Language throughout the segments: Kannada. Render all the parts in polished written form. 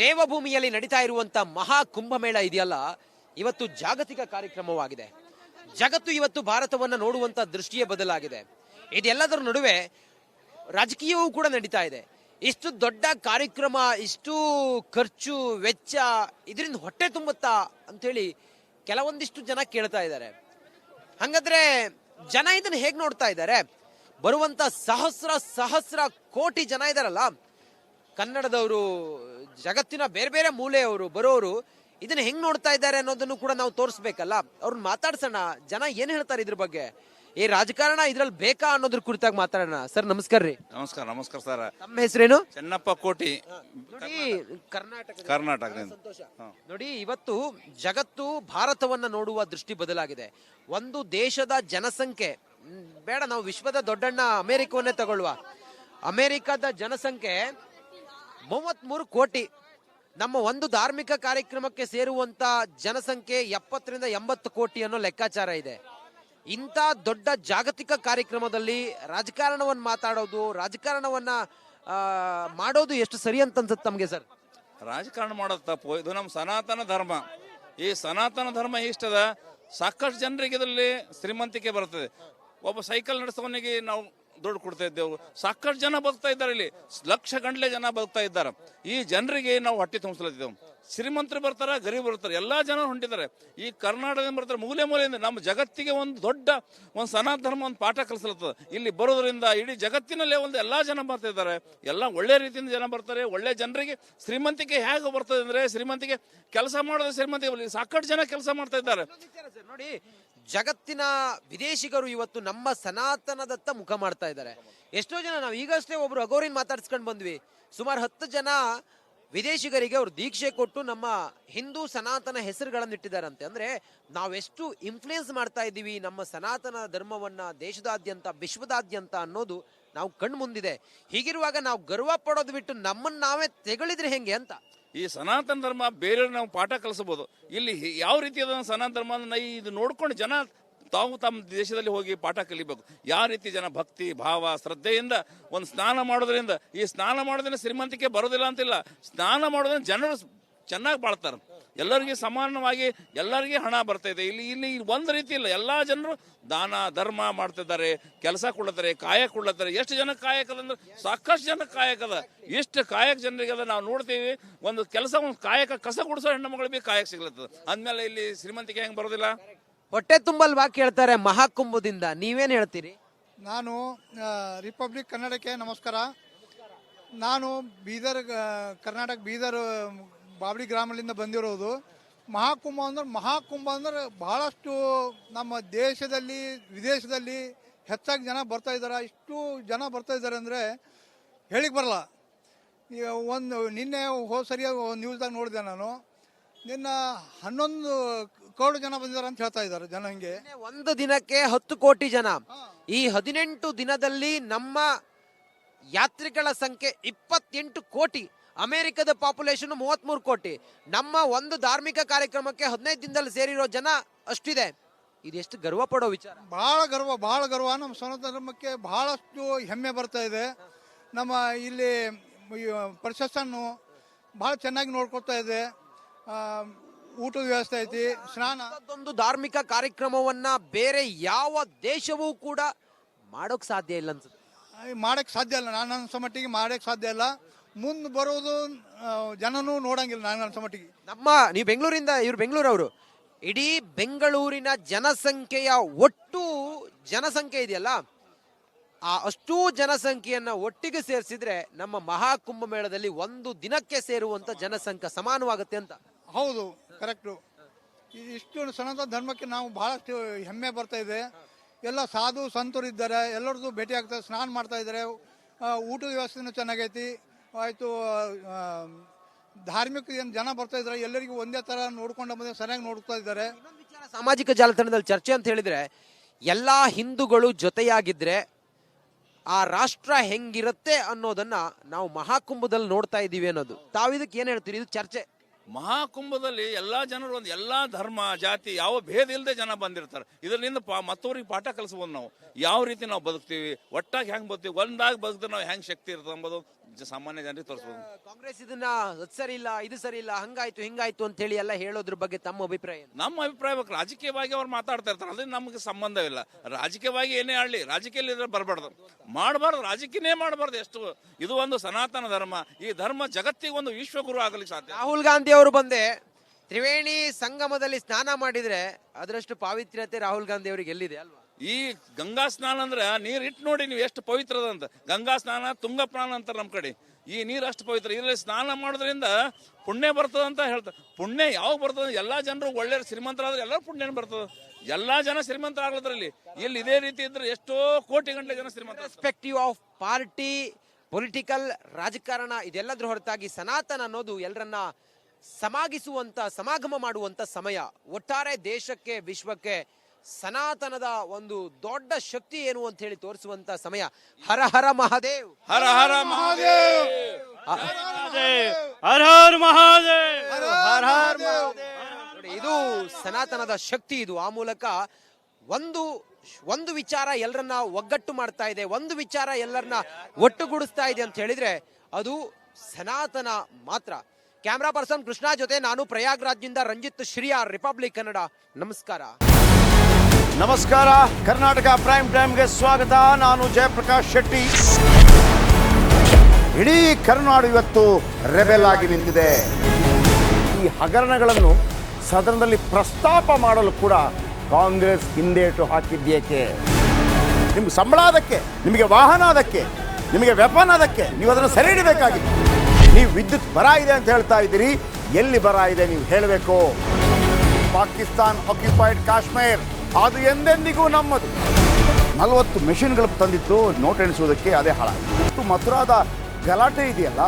ದೇವಭೂಮಿಯಲ್ಲಿ ನಡೀತಾ ಇರುವಂತ ಮಹಾ ಕುಂಭಮೇಳ ಇದೆಯಲ್ಲ, ಇವತ್ತು ಜಾಗತಿಕ ಕಾರ್ಯಕ್ರಮವಾಗಿದೆ. ಜಗತ್ತು ಇವತ್ತು ಭಾರತವನ್ನ ನೋಡುವಂತ ದೃಷ್ಟಿಯೇ ಬದಲಾಗಿದೆ. ಇದೆಲ್ಲದರ ನಡುವೆ ರಾಜಕೀಯವೂ ಕೂಡ ನಡೀತಾ ಇದೆ. ಇಷ್ಟು ದೊಡ್ಡ ಕಾರ್ಯಕ್ರಮ, ಇಷ್ಟು ಖರ್ಚು ವೆಚ್ಚ, ಇದರಿಂದ ಹೊಟ್ಟೆ ತುಂಬುತ್ತಾ ಅಂತೇಳಿ ಕೆಲವೊಂದಿಷ್ಟು ಜನ ಕೇಳ್ತಾ ಇದ್ದಾರೆ. ಹಂಗಾದ್ರೆ ಜನ ಇದನ್ನ ಹೇಗ್ ನೋಡ್ತಾ ಇದ್ದಾರೆ? ಬರುವಂತ ಸಹಸ್ರ ಕೋಟಿ ಜನ ಇದಾರಲ್ಲ, ಕನ್ನಡದವರು, ಜಗತ್ತಿನ ಬೇರೆ ಬೇರೆ ಮೂಲೆಯವರು ಬರೋರು ಇದನ್ನ ಹೆಂಗ್ ನೋಡ್ತಾ ಇದ್ದಾರೆ ಅನ್ನೋದನ್ನು ಕೂಡ ನಾವು ತೋರಿಸ್ಬೇಕಲ್ಲ. ಅವ್ರನ್ನ ಮಾತಾಡ್ಸೋಣ, ಜನ ಏನ್ ಹೇಳ್ತಾರೆ ಇದ್ರ ಬಗ್ಗೆ. ಈ ರಾಜಕಾರಣ ಇದ್ರಲ್ಲಿ ಬೇಕಾ ಅನ್ನೋದ್ರ ಕುರಿತಾಗಿ ಮಾತಾಡೋಣ. ಸರ್ ನಮಸ್ಕಾರ ರೀ. ನಮಸ್ಕಾರ ಸರ್. ತಮ್ಮ ಹೆಸರೇನು? ಚೆನ್ನಪ್ಪ ಕೋಟಿ, ನೋಡಿ ಕರ್ನಾಟಕದಿಂದ. ನೋಡಿ, ಇವತ್ತು ಜಗತ್ತು ಭಾರತವನ್ನ ನೋಡುವ ದೃಷ್ಟಿ ಬದಲಾಗಿದೆ. ಒಂದು ದೇಶದ ಜನಸಂಖ್ಯೆ ಬೇಡ, ನಾವು ವಿಶ್ವದ ದೊಡ್ಡಣ್ಣ ಅಮೆರಿಕವನ್ನೇ ತಗೊಳ್ಳುವ. ಅಮೆರಿಕದ ಜನಸಂಖ್ಯೆ 33 ಕೋಟಿ. ನಮ್ಮ ಒಂದು ಧಾರ್ಮಿಕ ಕಾರ್ಯಕ್ರಮಕ್ಕೆ ಸೇರುವಂತ ಜನಸಂಖ್ಯೆ 70 ರಿಂದ 80 ಕೋಟಿ ಅನ್ನೋ ಲೆಕ್ಕಾಚಾರ ಇದೆ. ಇಂಥ ದೊಡ್ಡ ಜಾಗತಿಕ ಕಾರ್ಯಕ್ರಮದಲ್ಲಿ ರಾಜಕಾರಣವನ್ನ ಮಾತಾಡೋದು, ರಾಜಕಾರಣವನ್ನ ಮಾಡೋದು ಎಷ್ಟು ಸರಿ ಅಂತ ಅನ್ಸುತ್ತೆ ತಮ್ಗೆ ಸರ್? ರಾಜಕಾರಣ ಮಾಡೋದು ತಪ್ಪು. ಇದು ನಮ್ಮ ಸನಾತನ ಧರ್ಮ. ಈ ಸನಾತನ ಧರ್ಮ ಇಷ್ಟದ ಸಾಕಷ್ಟು ಜನರಿಗೆ ಇದರಲ್ಲಿ ಶ್ರೀಮಂತಿಕೆ ಬರ್ತದೆ. ಒಬ್ಬ ಸೈಕಲ್ ನಡೆಸೋನಿಗೆ ನಾವು ದುಡ್ಡು ಕೊಡ್ತಾ ಇದ್ದೇವೆ. ಸಾಕಷ್ಟು ಜನ ಬದುಕ್ತಾ ಇದ್ದಾರೆ, ಇಲ್ಲಿ ಲಕ್ಷ ಗಂಟ್ಲೆ ಜನ ಬದುಕ್ತಾ ಇದ್ದಾರೆ. ಈ ಜನರಿಗೆ ನಾವು ಹೊಟ್ಟೆ ತುಂಬಿಸ್ಲತ್ತಿದ್ದೇವೆ. ಶ್ರೀಮಂತರು ಬರ್ತಾರೆ, ಗರೀಬ್ ಬರ್ತಾರೆ, ಎಲ್ಲಾ ಜನ ಹೊಂಟಿದ್ದಾರೆ. ಈ ಕರ್ನಾಟಕದಿಂದ ಬರ್ತಾರೆ, ಮೂಲೆಯಿಂದ ನಮ್ಮ ಜಗತ್ತಿಗೆ ಒಂದು ದೊಡ್ಡ ಒಂದು ಸನಾತನ ಧರ್ಮ ಒಂದು ಪಾಠ ಕಲಿಸ್ಲತ್ತದ. ಇಲ್ಲಿ ಬರೋದ್ರಿಂದ ಇಡೀ ಜಗತ್ತಿನಲ್ಲೇ ಒಂದು ಎಲ್ಲಾ ಜನ ಬರ್ತಾ ಇದ್ದಾರೆ. ಎಲ್ಲ ಒಳ್ಳೆ ರೀತಿಯಿಂದ ಜನ ಬರ್ತಾರೆ. ಒಳ್ಳೆ ಜನರಿಗೆ ಶ್ರೀಮಂತಿಕೆ ಹೇಗೆ ಬರ್ತದೆ ಅಂದ್ರೆ, ಶ್ರೀಮಂತಿಕೆ ಕೆಲಸ ಮಾಡೋದು ಶ್ರೀಮಂತಿಕೆ. ಸಾಕಷ್ಟು ಜನ ಕೆಲಸ ಮಾಡ್ತಾ ಇದ್ದಾರೆ. ನೋಡಿ, ಜಗತ್ತಿನ ವಿದೇಶಿಗರು ಇವತ್ತು ನಮ್ಮ ಸನಾತನದತ್ತ ಮುಖ ಮಾಡ್ತಾ ಇದ್ದಾರೆ. ಎಷ್ಟೋ ಜನ, ನಾವು ಈಗಷ್ಟೇ ಒಬ್ರು ಅಗೋರಿನ್ ಮಾತಾಡ್ಸ್ಕೊಂಡ್ ಬಂದ್ವಿ. ಸುಮಾರು 10 ಜನ ವಿದೇಶಿಗರಿಗೆ ಅವ್ರು ದೀಕ್ಷೆ ಕೊಟ್ಟು ನಮ್ಮ ಹಿಂದೂ ಸನಾತನ ಹೆಸರುಗಳನ್ನು ಇಟ್ಟಿದ್ದಾರಂತೆ. ಅಂದ್ರೆ ನಾವೆಷ್ಟು ಇನ್ಫ್ಲೂಯೆನ್ಸ್ ಮಾಡ್ತಾ ಇದ್ದೀವಿ ನಮ್ಮ ಸನಾತನ ಧರ್ಮವನ್ನ ದೇಶದಾದ್ಯಂತ, ವಿಶ್ವದಾದ್ಯಂತ ಅನ್ನೋದು ನಾವು ಕಣ್ ಮುಂದಿದೆ. ಹೀಗಿರುವಾಗ ನಾವು ಗರ್ವ ಪಡೋದು ಬಿಟ್ಟು ನಮ್ಮನ್ನ ನಾವೇ ತೆಗಳಿದ್ರೆ ಹೆಂಗೆ ಅಂತ. ಈ ಸನಾತನ ಧರ್ಮ ಬೇರೆ ನಾವು ಪಾಠ ಕಲಿಸಬಹುದು. ಇಲ್ಲಿ ಯಾವ ರೀತಿಯಾದ ಸನಾತನ ಧರ್ಮ ಇದು ನೋಡ್ಕೊಂಡು ಜನ ತಾವು ತಮ್ಮ ದೇಶದಲ್ಲಿ ಹೋಗಿ ಪಾಠ ಕಲಿಬೇಕು. ಯಾವ ರೀತಿ ಜನ ಭಕ್ತಿ ಭಾವ ಶ್ರದ್ಧೆಯಿಂದ ಒಂದು ಸ್ನಾನ ಮಾಡೋದ್ರಿಂದ, ಈ ಸ್ನಾನ ಮಾಡೋದ್ರಿಂದ ಶ್ರೀಮಂತಿಕೆ ಬರೋದಿಲ್ಲ ಅಂತಿಲ್ಲ. ಸ್ನಾನ ಮಾಡೋದ್ರಿಂದ ಜನರು ಚೆನ್ನಾಗಿ ಬಾಳ್ತಾರೆ. ಎಲ್ಲರಿಗೆ ಸಮಾನವಾಗಿ ಎಲ್ಲರಿಗೆ ಹಣ ಬರ್ತಾ ಇದೆ. ಇಲ್ಲಿ ಒಂದು ರೀತಿ ಇಲ್ಲ, ಎಲ್ಲಾ ಜನರು ದಾನ ಧರ್ಮ ಮಾಡ್ತಿದ್ದಾರೆ, ಕೆಲಸ ಕೊಡ್ತಾರೆ, ಕಾಯಕ ಕೊಡ್ಲತ್ತಾರೆ. ಎಷ್ಟು ಜನ ಕಾಯಕದಂದ್ರೆ ಸಾಕಷ್ಟು ಜನ ಕಾಯಕದ. ಎಷ್ಟು ಕಾಯಕ ಜನರಿಗೆ ನಾವು ನೋಡ್ತೀವಿ. ಒಂದು ಕೆಲಸ, ಒಂದು ಕಾಯಕ, ಕಸ ಗುಡಿಸೋ ಹೆಣ್ಣು ಮಗಳು ಬಿ ಕಾಯಕ ಸಿಗ್ಲತ್ತದ. ಅಂದ್ಮೇಲೆ ಇಲ್ಲಿ ಶ್ರೀಮಂತಿಕೆ ಹೆಂಗ್ ಬರೋದಿಲ್ಲ? ಹೊಟ್ಟೆ ತುಂಬಲ್ವಾ ಕೇಳ್ತಾರೆ ಮಹಾಕುಂಭದಿಂದ. ನೀವೇನ್ ಹೇಳ್ತೀರಿ? ನಾನು ರಿಪಬ್ಲಿಕ್ ಕನ್ನಡಕ್ಕೆ ನಮಸ್ಕಾರ. ನಾನು ಬೀದರ್, ಕರ್ನಾಟಕ ಬೀದರ್ ಬಾಬಳಿ ಗ್ರಾಮದಿಂದ ಬಂದಿರೋದು. ಮಹಾಕುಂಭ ಅಂದ್ರೆ ಬಹಳಷ್ಟು ನಮ್ಮ ದೇಶದಲ್ಲಿ ವಿದೇಶದಲ್ಲಿ ಹೆಚ್ಚಾಗಿ ಜನ ಬರ್ತಾ ಇದ್ದಾರೆ. ಇಷ್ಟು ಜನ ಬರ್ತಾ ಇದ್ದಾರೆ ಅಂದರೆ ಹೇಳಿಕ್ ಬರಲ್ಲ. ನಿನ್ನೆ ಸರಿ ನ್ಯೂಸ್ದಾಗ ನೋಡಿದೆ ನಾನು. ನಿನ್ನ 11 ಕೋಟಿ ಜನ ಬಂದಿದ್ದಾರೆ ಅಂತ ಹೇಳ್ತಾ ಇದ್ದಾರೆ ಜನ. ಹಿಂಗೆ ಒಂದು ದಿನಕ್ಕೆ 10 ಕೋಟಿ ಜನ. ಈ 18 ದಿನದಲ್ಲಿ ನಮ್ಮ ಯಾತ್ರಿಗಳ ಸಂಖ್ಯೆ 28 ಕೋಟಿ. ಅಮೆರಿಕದ ಪಾಪ್ಯುಲೇಷನ್ 33 ಕೋಟಿ. ನಮ್ಮ ಒಂದು ಧಾರ್ಮಿಕ ಕಾರ್ಯಕ್ರಮಕ್ಕೆ 15 ದಿನದಲ್ಲಿ ಸೇರಿರೋ ಜನ ಅಷ್ಟಿದೆ. ಇದೆಷ್ಟು ಗರ್ವ ಪಡೋ ವಿಚಾರ. ಬಹಳ ಗರ್ವ. ನಮ್ಮ ಸನಾತನ ಧರ್ಮಕ್ಕೆ ಬಹಳಷ್ಟು ಹೆಮ್ಮೆ ಬರ್ತಾ ಇದೆ. ನಮ್ಮ ಇಲ್ಲಿ ಪ್ರಶಾಸನ ಬಹಳ ಚೆನ್ನಾಗಿ ನೋಡ್ಕೊಳ್ತಾ ಇದೆ. ಊಟದ ವ್ಯವಸ್ಥೆ ಐತಿ, ಸ್ನಾನ. ಒಂದು ಧಾರ್ಮಿಕ ಕಾರ್ಯಕ್ರಮವನ್ನ ಬೇರೆ ಯಾವ ದೇಶವೂ ಕೂಡ ಮಾಡೋಕ್ ಸಾಧ್ಯ ಇಲ್ಲ ಅನ್ಸುತ್ತೆ. ಮಾಡಕ್ ಸಾಧ್ಯ ಇಲ್ಲ. ನಾನು ಅನ್ಸೋ ಮಟ್ಟಿಗೆ ಮಾಡಕ್ ಸಾಧ್ಯ ಇಲ್ಲ. ಮುಂದೆ ಬರೋದು ಜನನೂ ನೋಡಂಗಿಲ್ಲ ನಾನು ಅನ್ಸೋ ಮಟ್ಟಿಗೆ. ನೀವು ಬೆಂಗಳೂರಿಂದ, ಇವ್ರು ಬೆಂಗಳೂರವರು. ಇಡೀ ಬೆಂಗಳೂರಿನ ಜನಸಂಖ್ಯೆಯ ಒಟ್ಟು ಜನಸಂಖ್ಯೆ ಇದೆಯಲ್ಲ, ಆ ಅಷ್ಟೂ ಜನಸಂಖ್ಯೆಯನ್ನ ಒಟ್ಟಿಗೆ ಸೇರಿಸಿದ್ರೆ ನಮ್ಮ ಮಹಾಕುಂಭ ಮೇಳದಲ್ಲಿ ಒಂದು ದಿನಕ್ಕೆ ಸೇರುವಂತ ಜನಸಂಖ್ಯೆ ಸಮಾನವಾಗುತ್ತೆ ಅಂತ. ಹೌದು, ಕರೆಕ್ಟು. ಇಷ್ಟು ಸನಾತನ ಧರ್ಮಕ್ಕೆ ನಾವು ಬಹಳಷ್ಟು ಹೆಮ್ಮೆ ಬರ್ತಾ ಇದೆ. ಎಲ್ಲ ಸಾಧು ಸಂತರು ಇದ್ದಾರೆ, ಎಲ್ಲರದ್ದು ಭೇಟಿ ಆಗ್ತಾರೆ, ಸ್ನಾನ ಮಾಡ್ತಾ ಇದ್ದಾರೆ. ಊಟದ ವ್ಯವಸ್ಥೆನೂ ಚೆನ್ನಾಗೈತಿ. ಆಯಿತು, ಧಾರ್ಮಿಕ ಏನು ಜನ ಬರ್ತಾ ಇದ್ದಾರೆ, ಎಲ್ಲರಿಗೂ ಒಂದೇ ಥರ ನೋಡ್ಕೊಂಡು ಬಂದು ಸರಿಯಾಗಿ ನೋಡ್ತಾ ಇದ್ದಾರೆ. ಸಾಮಾಜಿಕ ಜಾಲತಾಣದಲ್ಲಿ ಚರ್ಚೆ ಅಂತ ಹೇಳಿದ್ರೆ, ಎಲ್ಲಾ ಹಿಂದೂಗಳು ಜೊತೆಯಾಗಿದ್ರೆ ಆ ರಾಷ್ಟ್ರ ಹೆಂಗಿರುತ್ತೆ ಅನ್ನೋದನ್ನ ನಾವು ಮಹಾಕುಂಭದಲ್ಲಿ ನೋಡ್ತಾ ಇದೀವಿ ಅನ್ನೋದು. ತಾವಿದಕ್ಕೆ ಏನ್ ಹೇಳ್ತೀರಿ? ಇದು ಚರ್ಚೆ. ಮಹಾಕುಂಭದಲ್ಲಿ ಎಲ್ಲಾ ಜನರು ಒಂದು ಎಲ್ಲಾ ಧರ್ಮ ಜಾತಿ ಯಾವ ಭೇದ ಇಲ್ಲದೆ ಜನ ಬಂದಿರ್ತಾರೆ. ಇದರಿಂದ ಮತ್ತವ್ರಿಗೆ ಪಾಠ ಕಲಿಸಬಹುದು. ನಾವು ಯಾವ ರೀತಿ ನಾವು ಬದುಕ್ತೀವಿ, ಒಟ್ಟಾಗಿ ಹೆಂಗ್ ಬದುಕ್ತೀವಿ, ಒಂದಾಗಿ ಬದುಕಿದ್ರೆ ನಾವು ಹೆಂಗ್ ಶಕ್ತಿ ಇರ್ತದೆ ಎಂಬುದು ಸಾಮಾನ್ಯ ಜನರಿಗೆ ತೋರಿಸ್ಬೋದು. ಕಾಂಗ್ರೆಸ್ ಇದನ್ನ ಅದ್ ಸರಿ ಇಲ್ಲ, ಇದು ಸರಿ ಇಲ್ಲ, ಹಂಗಾಯ್ತು ಹಿಂಗಾಯ್ತು ಅಂತ ಹೇಳಿ ಎಲ್ಲ ಹೇಳೋದ್ರ ಬಗ್ಗೆ ತಮ್ಮ ಅಭಿಪ್ರಾಯ ಏನು? ನಮ್ಮ ಅಭಿಪ್ರಾಯ ರಾಜಕೀಯವಾಗಿ ಅವ್ರು ಮಾತಾಡ್ತಾ ಇರ್ತಾರೆ, ಅದ್ರಿಂದ ನಮಗೆ ಸಂಬಂಧವಿಲ್ಲ. ರಾಜಕೀಯವಾಗಿ ಏನೇ ಆಡಲಿ, ರಾಜಕೀಯದಲ್ಲಿ ಬರಬಾರ್ದು, ಮಾಡಬಾರ್ದು, ರಾಜಕೀಯನೇ ಮಾಡಬಾರ್ದು. ಎಷ್ಟು ಇದು ಒಂದು ಸನಾತನ ಧರ್ಮ, ಈ ಧರ್ಮ ಜಗತ್ತಿಗೆ ಒಂದು ವಿಶ್ವಗುರು ಆಗಲಿಕ್ಕೆ ಸಾಧ್ಯ. ರಾಹುಲ್ ಗಾಂಧಿ ಅವರು ಬಂದೆ ತ್ರಿವೇಣಿ ಸಂಗಮದಲ್ಲಿ ಸ್ನಾನ ಮಾಡಿದ್ರೆ ಅದರಷ್ಟು ಪಾವಿತ್ರ್ಯತೆ ರಾಹುಲ್ ಗಾಂಧಿ ಅವರಿಗೆ ಎಲ್ಲಿದೆ ಅಲ್ವಾ? ಈ ಗಂಗಾ ಸ್ನಾನ ಅಂದ್ರೆ ನೀರ್ ಇಟ್ಟು ನೋಡಿ ನೀವು ಎಷ್ಟು ಪವಿತ್ರದ ಅಂತ. ಗಂಗಾ ಸ್ನಾನ ತುಂಗ ಪ್ರಾಣ ಅಂತಾರೆ ನಮ್ಮ ಕಡೆ. ಈ ನೀರು ಅಷ್ಟು ಪವಿತ್ರ. ಇದರಲ್ಲಿ ಸ್ನಾನ ಮಾಡೋದ್ರಿಂದ ಪುಣ್ಯ ಬರ್ತದ ಅಂತ ಹೇಳ್ತಾರೆ. ಪುಣ್ಯ ಯಾವಾಗ ಬರ್ತದೆ? ಎಲ್ಲಾ ಜನರು ಒಳ್ಳೆ ಶ್ರೀಮಂತರಾದ್ರೆ ಎಲ್ಲರೂ ಪುಣ್ಯ ಬರ್ತದೆ. ಎಲ್ಲಾ ಜನ ಶ್ರೀಮಂತರಾಗ್ಲದ್ರಲ್ಲಿ. ಇಲ್ಲಿ ಇದೇ ರೀತಿ ಇದ್ರೆ ಎಷ್ಟೋ ಕೋಟಿ ಗಂಟೆ ಜನ ಶ್ರೀಮಂತ. ರೆಸ್ಪೆಕ್ಟಿವ್ ಆಫ್ ಪಾರ್ಟಿ, ಪೊಲಿಟಿಕಲ್, ರಾಜಕಾರಣ ಇದೆಲ್ಲದ್ರ ಹೊರತಾಗಿ ಸನಾತನ ಅನ್ನೋದು ಎಲ್ಲರನ್ನ ಸಮಾಗಿಸುವಂತ, ಸಮಾಗಮ ಮಾಡುವಂತ ಸಮಯ. ಒಟ್ಟಾರೆ ದೇಶಕ್ಕೆ, ವಿಶ್ವಕ್ಕೆ ಸನಾತನದ ಒಂದು ದೊಡ್ಡ ಶಕ್ತಿ ಏನು ಅಂತ ಹೇಳಿ ತೋರಿಸುವಂತ ಸಮಯ. ಹರ ಹರ ಮಹಾದೇವ್, ಹರ ಹರ ಮಹಾದೇವ್, ಹರ ಹರ ಮಹಾದೇವ್, ಹರ ಹರ ಮಹಾದೇವ್. ಇದು ಸನಾತನದ ಶಕ್ತಿ. ಇದು ಆ ಮೂಲಕ ಒಂದು ವಿಚಾರ ಎಲ್ಲರನ್ನ ಒಗ್ಗಟ್ಟು ಮಾಡ್ತಾ ಇದೆ, ಒಂದು ವಿಚಾರ ಎಲ್ಲರನ್ನ ಒಟ್ಟುಗೂಡಿಸ್ತಾ ಇದೆ ಅಂತ ಹೇಳಿದ್ರೆ ಅದು ಸನಾತನ ಮಾತ್ರ. ಕ್ಯಾಮ್ರಾ ಪರ್ಸನ್ ಕೃಷ್ಣ ಜೊತೆ ನಾನು ಪ್ರಯಾಗ್ರಾಜ್ನಿಂದ ರಂಜಿತ್ ಶ್ರೀಯಾರ್, ರಿಪಬ್ಲಿಕ್ ಕನ್ನಡ. ನಮಸ್ಕಾರ. ನಮಸ್ಕಾರ. ಕರ್ನಾಟಕ ಪ್ರೈಮ್ ಟೈಮ್ಗೆ ಸ್ವಾಗತ. ನಾನು ಜಯಪ್ರಕಾಶ್ ಶೆಟ್ಟಿ. ಇಡೀ ಕರ್ನಾಡು ಇವತ್ತು ರೆಬೆಲ್ ಆಗಿ ನಿಂತಿದೆ. ಈ ಹಗರಣಗಳನ್ನು ಸದನದಲ್ಲಿ ಪ್ರಸ್ತಾಪ ಮಾಡಲು ಕೂಡ ಕಾಂಗ್ರೆಸ್ ಹಿಂದೇಟು ಹಾಕಿದ್ದೇಕೆ? ನಿಮ್ಗೆ ಸಂಬಳ ಅದಕ್ಕೆ, ನಿಮಗೆ ವಾಹನ ಅದಕ್ಕೆ, ನಿಮಗೆ ವೆಪನ್ ಅದಕ್ಕೆ, ನೀವು ಅದನ್ನು ಸೆರೆ ಹಿಡಿಬೇಕಾಗಿತ್ತು. ನೀವು ವಿದ್ಯುತ್ ಬರ ಇದೆ ಅಂತ ಹೇಳ್ತಾ ಇದ್ದೀರಿ. ಎಲ್ಲಿ ಬರ ಇದೆ ನೀವು ಹೇಳಬೇಕು. ಪಾಕಿಸ್ತಾನ್ ಆಕ್ಯುಪೈಡ್ ಕಾಶ್ಮೀರ್ ಅದು ಎಂದೆಂದಿಗೂ ನಮ್ಮದು. 40 ಮೆಷಿನ್ಗಳು ತಂದಿತ್ತು ನೋಟ್ ಎಣಿಸುವುದಕ್ಕೆ, ಅದೇ ಹಾಳಾಗಿದೆ. ಮಥುರಾದ ಗಲಾಟೆ ಇದೆಯಲ್ಲ,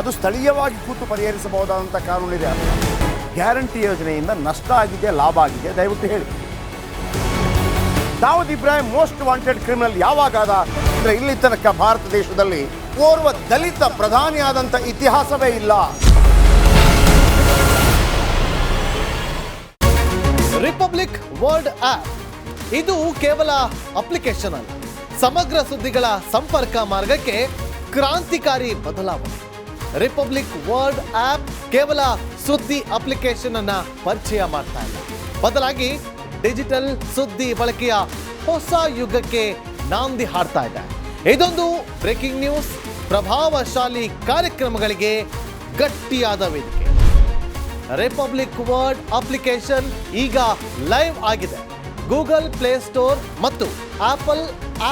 ಅದು ಸ್ಥಳೀಯವಾಗಿ ಕೂತು ಪರಿಹರಿಸಬಹುದಾದಂಥ ಕಾನೂನಿದೆ. ಗ್ಯಾರಂಟಿ ಯೋಜನೆಯಿಂದ ನಷ್ಟ ಆಗಿದೆ, ಲಾಭ ಆಗಿದೆ, ದಯವಿಟ್ಟು ಹೇಳಿ. Dawood Ibrahim most wanted criminal ಯಾವಾಗಾದ ಅಂದರೆ ಇಲ್ಲಿ ತನಕ ಭಾರತ ದೇಶದಲ್ಲಿ ಓರ್ವ ದಲಿತ ಪ್ರಧಾನಿಯಾದಂಥ ಇತಿಹಾಸವೇ ಇಲ್ಲ. ರಿಪಬ್ಲಿಕ್ ವರ್ಲ್ಡ್ ಆಪ್ ಇದು ಕೇವಲ ಅಪ್ಲಿಕೇಶನ್ ಅಲ್ಲ, ಸಮಗ್ರ ಸುದ್ದಿಗಳ ಸಂಪರ್ಕ ಮಾರ್ಗಕ್ಕೆ ಕ್ರಾಂತಿಕಾರಿ ಬದಲಾವಣೆ. ರಿಪಬ್ಲಿಕ್ ವರ್ಲ್ಡ್ ಆಪ್ ಕೇವಲ ಸುದ್ದಿ ಅಪ್ಲಿಕೇಶನ್ ಅನ್ನ ಪರಿಚಯ ಮಾಡ್ತಾ ಇಲ್ಲ, ಬದಲಾಗಿ ಡಿಜಿಟಲ್ ಸುದ್ದಿ ಬಳಕೆಯ ಹೊಸ ಯುಗಕ್ಕೆ ನಾಂದಿ ಹಾಡ್ತಾ ಇದೆ. ಇದೊಂದು ಬ್ರೇಕಿಂಗ್ ನ್ಯೂಸ್, ಪ್ರಭಾವಶಾಲಿ ಕಾರ್ಯಕ್ರಮಗಳಿಗೆ ಗಟ್ಟಿಯಾದ ವೇದಿಕೆ. ರಿಪಬ್ಲಿಕ್ ವರ್ಲ್ಡ್ ಅಪ್ಲಿಕೇಶನ್ ಈಗ ಲೈವ್ ಆಗಿದೆ. ಗೂಗಲ್ ಪ್ಲೇ ಸ್ಟೋರ್ ಮತ್ತು ಆಪಲ್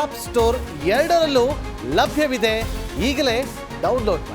ಆಪ್ ಸ್ಟೋರ್ ಎರಡರಲ್ಲೂ ಲಭ್ಯವಿದೆ. ಈಗಲೇ ಡೌನ್ಲೋಡ್ ಮಾಡಿ.